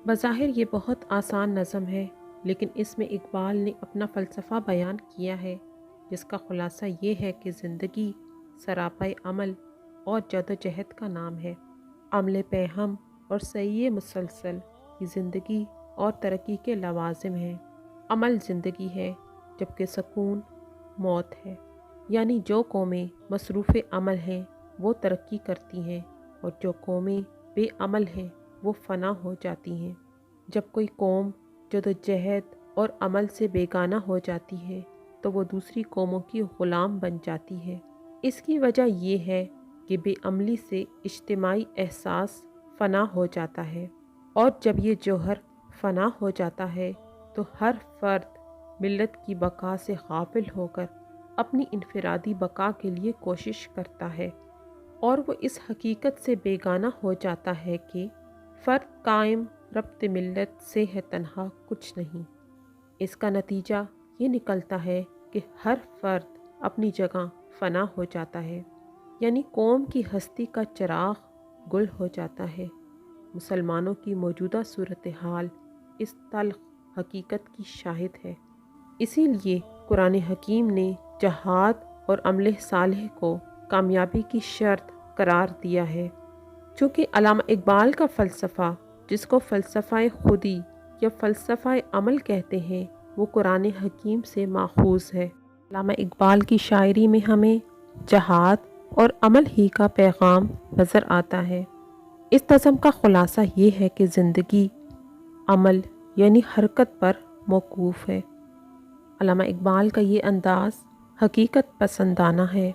بظاہر یہ بہت آسان نظم ہے، لیکن اس میں اقبال نے اپنا فلسفہ بیان کیا ہے، جس کا خلاصہ یہ ہے کہ زندگی سراپے عمل اور جدوجہد کا نام ہے۔ عمل پہ ہم اور سعی مسلسل یہ زندگی اور ترقی کے لوازم ہیں۔ عمل زندگی ہے، جبکہ سکون موت ہے۔ یعنی جو قومیں مصروف عمل ہیں وہ ترقی کرتی ہیں، اور جو قومیں بے عمل ہیں وہ فنا ہو جاتی ہیں۔ جب کوئی قوم جدوجہد اور عمل سے بیگانہ ہو جاتی ہے تو وہ دوسری قوموں کی غلام بن جاتی ہے۔ اس کی وجہ یہ ہے کہ بے عملی سے اجتماعی احساس فنا ہو جاتا ہے، اور جب یہ جوہر فنا ہو جاتا ہے تو ہر فرد ملت کی بقا سے غافل ہو کر اپنی انفرادی بقا کے لیے کوشش کرتا ہے، اور وہ اس حقیقت سے بیگانہ ہو جاتا ہے کہ فرد قائم ربط ملت سے ہے تنہا کچھ نہیں۔ اس کا نتیجہ یہ نکلتا ہے کہ ہر فرد اپنی جگہ فنا ہو جاتا ہے، یعنی قوم کی ہستی کا چراغ گل ہو جاتا ہے۔ مسلمانوں کی موجودہ صورتحال اس تلخ حقیقت کی شاہد ہے۔ اسی لیے قرآن حکیم نے جہاد اور عمل صالح کو کامیابی کی شرط قرار دیا ہے۔ چونکہ علامہ اقبال کا فلسفہ، جس کو فلسفہ خودی یا فلسفہ عمل کہتے ہیں، وہ قرآن حکیم سے ماخوذ ہے۔ علامہ اقبال کی شاعری میں ہمیں جہاد اور عمل ہی کا پیغام نظر آتا ہے۔ اس نظم کا خلاصہ یہ ہے کہ زندگی عمل یعنی حرکت پر موقوف ہے۔ علامہ اقبال کا یہ انداز حقیقت پسندانہ ہے،